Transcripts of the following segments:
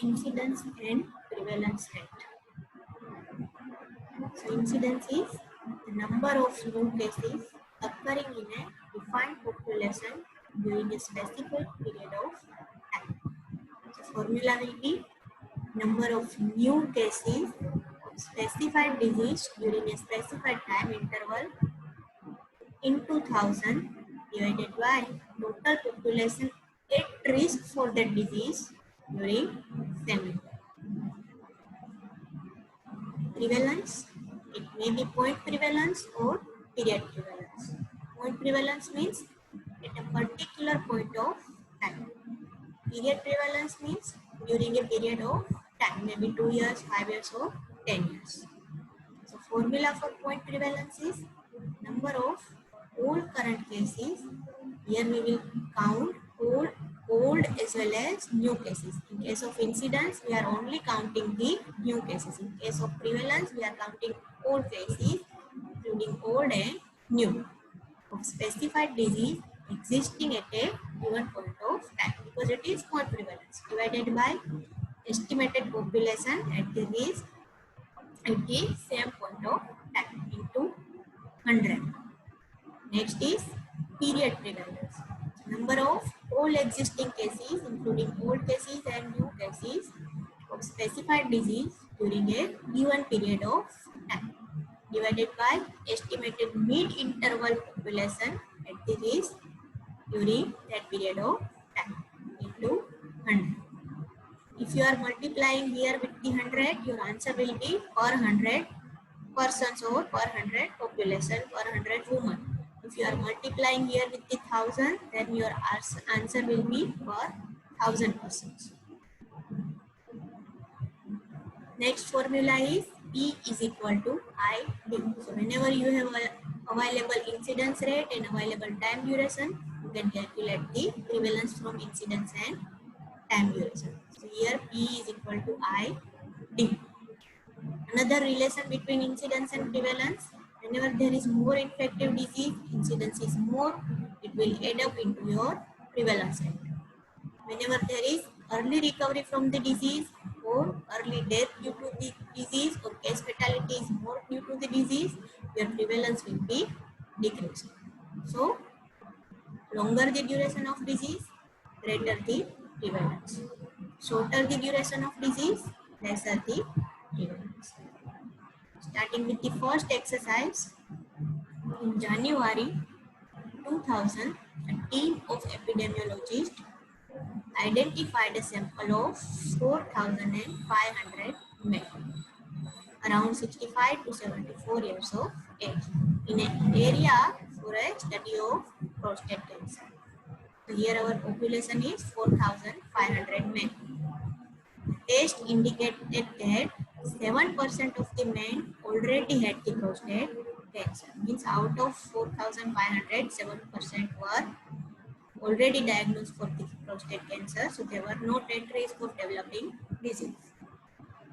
incidence and prevalence rate. So incidence is the number of new cases occurring in a defined population during a specific period of time. So formula will be number of new cases of specified disease during a specified time interval into 1000 divided by total population at risk for that disease during same. Prevalence, it may be point prevalence or period prevalence. Point prevalence means at a particular point of time. Period prevalence means during a period of time, maybe 2 years, 5 years or 10 years. So formula for point prevalence is number of all current cases. Here we will count all old as well as new cases. In case of incidence, we are only counting the new cases. In case of prevalence, we are counting all cases, including old and new, of specified disease existing at a given point of time, because it is point prevalence divided by estimated population at the risk at the same point of time into 100. Next is period prevalence. Number of all existing cases, including old cases and new cases, of specified disease during a given period of time, divided by estimated mid-interval population at the risk during that period of time into 100. If you are multiplying here with the 100, your answer will be per 100 persons or per 100 population, per 100 women. If you are multiplying here with the 1000, then your answer will be per 1000 persons. Next formula is P is equal to ID. So whenever you have available incidence rate and available time duration, you can calculate the prevalence from incidence and time duration. So here P is equal to ID. Another relation between incidence and prevalence, whenever there is more infective disease, incidence is more, it will add up into your prevalence rate. Whenever there is early recovery from the disease or early death due to the disease or case fatality is more due to the disease, your prevalence will be decreased. So, longer the duration of disease, greater the prevalence. Shorter the duration of disease, lesser the prevalence. Starting with the first exercise, in January 2000, a team of epidemiologists identified a sample of 4,500 men around 65 to 74 years of age in an area for a study of prostate cancer. So here our population is 4,500 men. Test indicated that 7% of the men already had the prostate cancer. Means out of 4,500, 7% were already diagnosed for the prostate cancer. So they were not at risk of developing disease.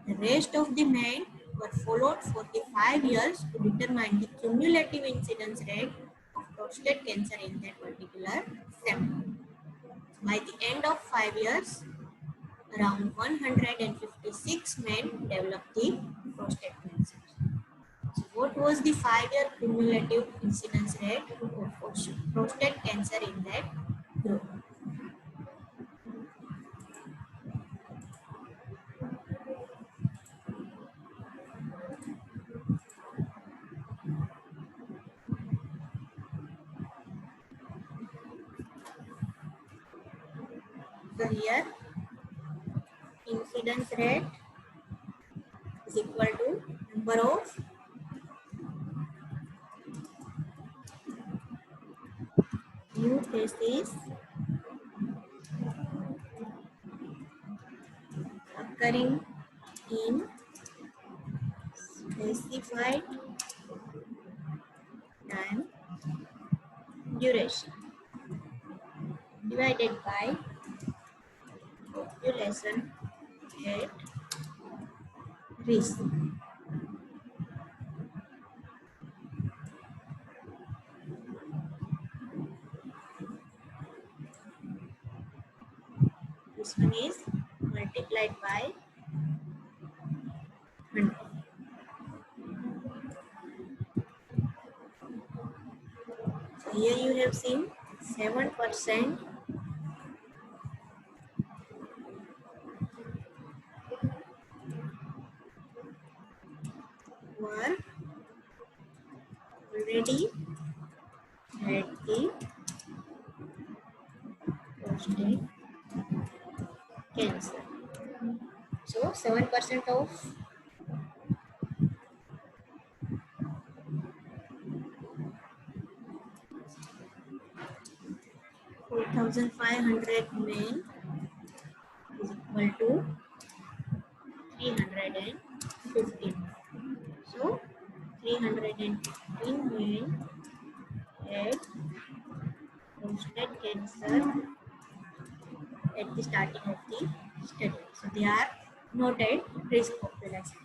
The rest of the men were followed for the 5 years to determine the cumulative incidence rate of prostate cancer in that particular sample. By the end of 5 years, around 156 men developed the prostate cancer. So what was the 5-year cumulative incidence rate of prostate cancer in that group? So here incidence rate is equal to number of new cases occurring in specified time duration divided by population at risk. This one is multiplied by 100. So here you have seen 7% were already had the prostate cancer. So 7% of 4,500 men is equal to 315. So 315 men had prostate cancer at the starting of the study. So they are not at risk population.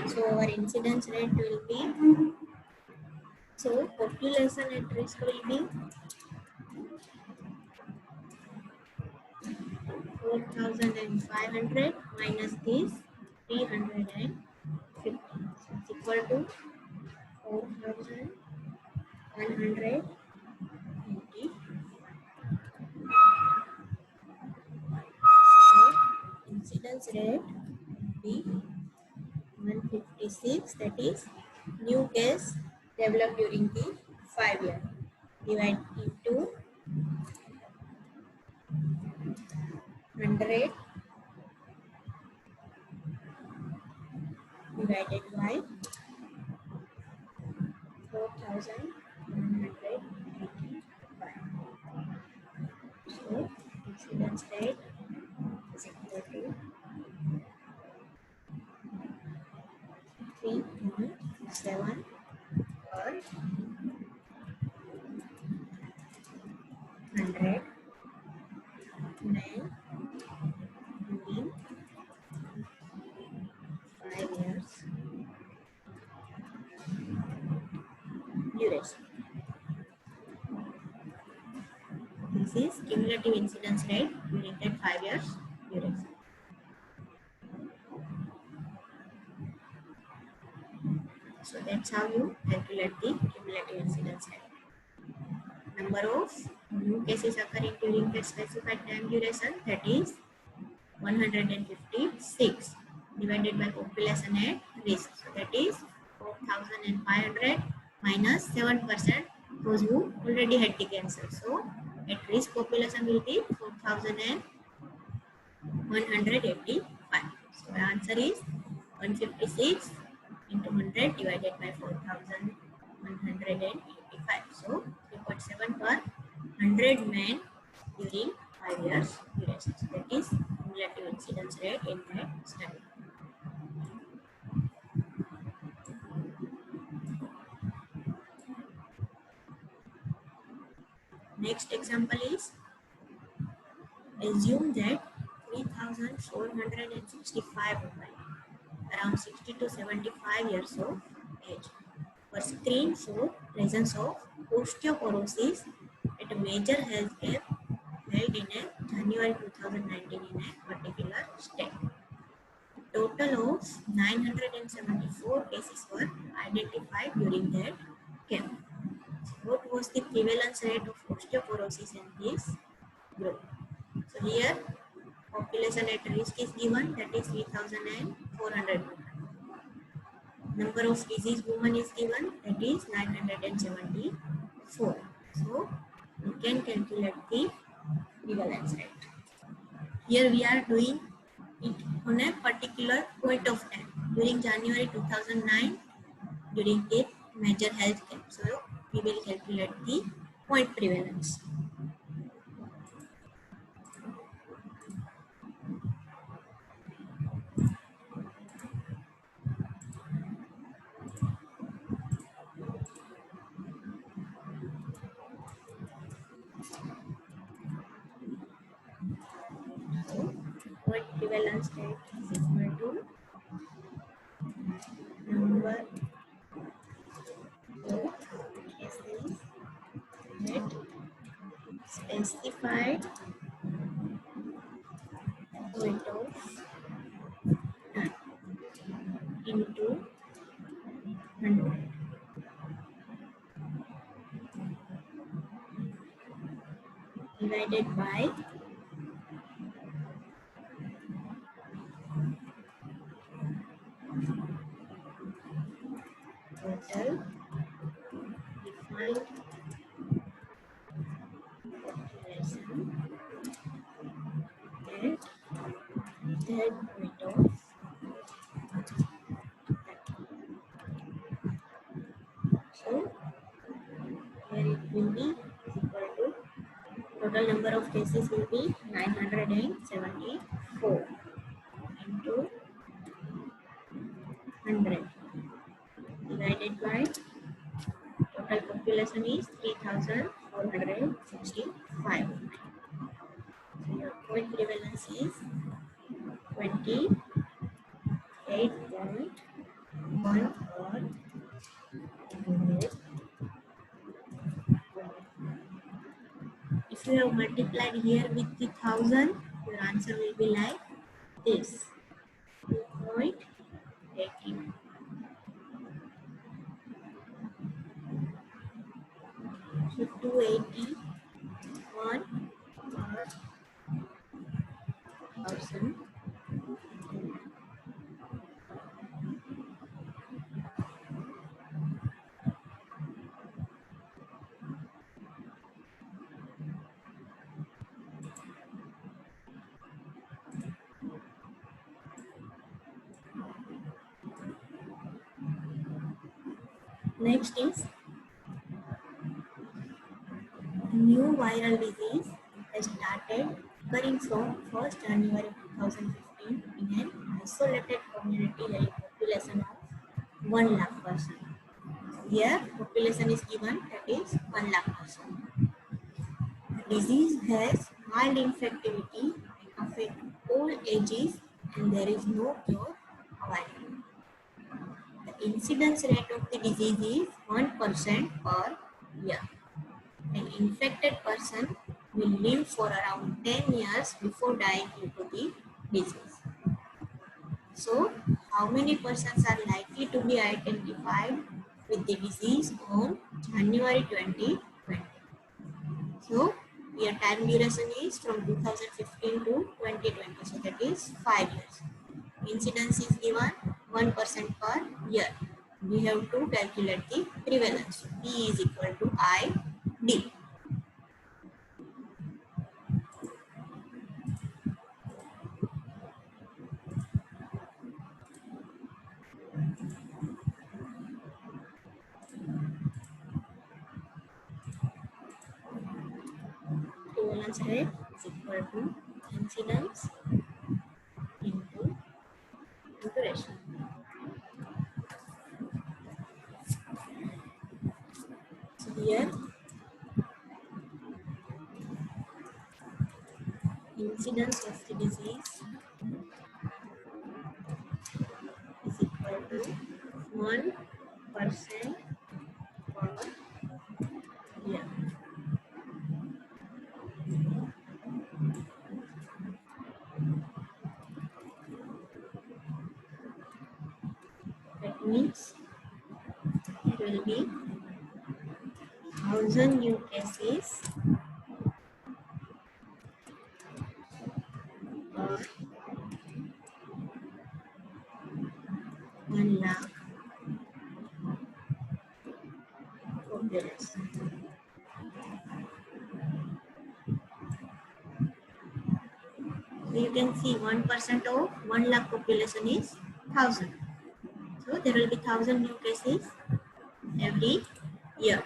So our incidence rate will be, so population at risk will be 4,500 minus this 315. So it's equal to 4,180. So incidence rate will be 156, that is new case developed during the 5 year. Divide into 100 divided by 4,185. So incidence rate is equal to 3.7 per 100 men during 5 years duration. This is cumulative incidence rate during that 5 years duration. So that's how you calculate the cumulative incidence rate. Number of new cases occurring during that specified time duration, that is 156 divided by population at risk. So that is 4,500 minus 7%, those who already had the cancer. So at risk population will be 4,185. So the answer is 156 into 100 divided by 4,185. So 3.7 per 100 men during 5 years duration. So that is cumulative incidence rate in that study. Next example is, assume that 3,465 women around 60 to 75 years of age were screened for presence of osteoporosis at a major health camp held in a January 2019 in a particular state. Total of 974 cases were identified during that camp. What was the prevalence rate of osteoporosis in this group? So here population at risk is given, that is 3,400. Number of diseased women is given, that is 974. So we can calculate the prevalence rate. Here we are doing it on a particular point of time during January 2009 during the major health camp. So we will calculate the point prevalence. So point prevalence rate is equal to number of cases that specified point divided by total defined population at that point of. So here it will be equal to total number of cases will be 974 into 100 divided by total population is 3465. So your point prevalence is 28.1 or 100. If you have multiplied here with the 1000, your answer will be like this 2.18. So 281 or 1000. Next is new viral disease has started occurring from 1st January 2015 in an isolated community having population of 1 lakh person. Here population is given, that is 1 lakh person. The disease has mild infectivity and affects all ages and there is no cure available. The incidence rate of the disease is 1% per year. An infected person will live for around 10 years before dying due to the disease. So, how many persons are likely to be identified with the disease on January 2020? So, your time duration is from 2015 to 2020. So, that is 5 years. Incidence is given 1% per year. We have to calculate the prevalence. P is equal to ID. Prevalence rate is equal to incidence into duration. So here incidence of the disease is equal to 1% per year. That means it will be 1000 new cases per 1 lakh population. So you can see 1% of 1 lakh population is 1000. So there will be 1000 new cases every year.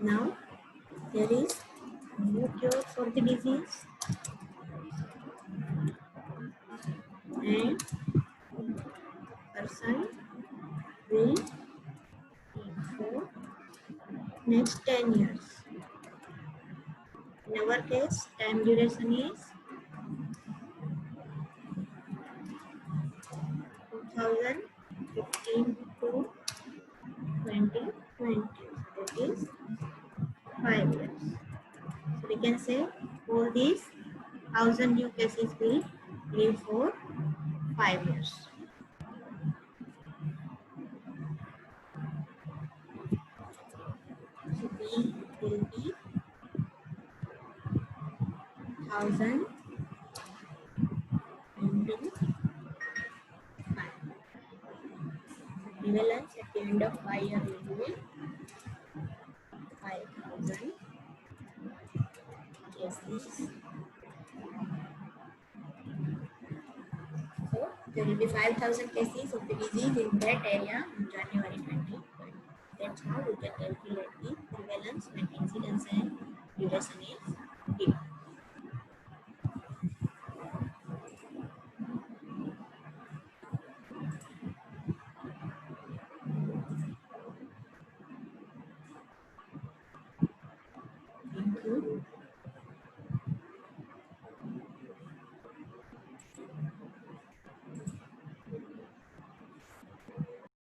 Now there is no cure for the disease and person will live for next 10 years. In our case, time duration is 2015 to 2020. So that is 5 5 years. So we can say all these 1000 new cases will live for 5 years. So B will be 1000 into 5. Prevalence at the end of 5 years will be 5000 cases. So there will be 5000 cases of the disease in that area in January 2020. That's how we can calculate the prevalence when incidence and duration is given.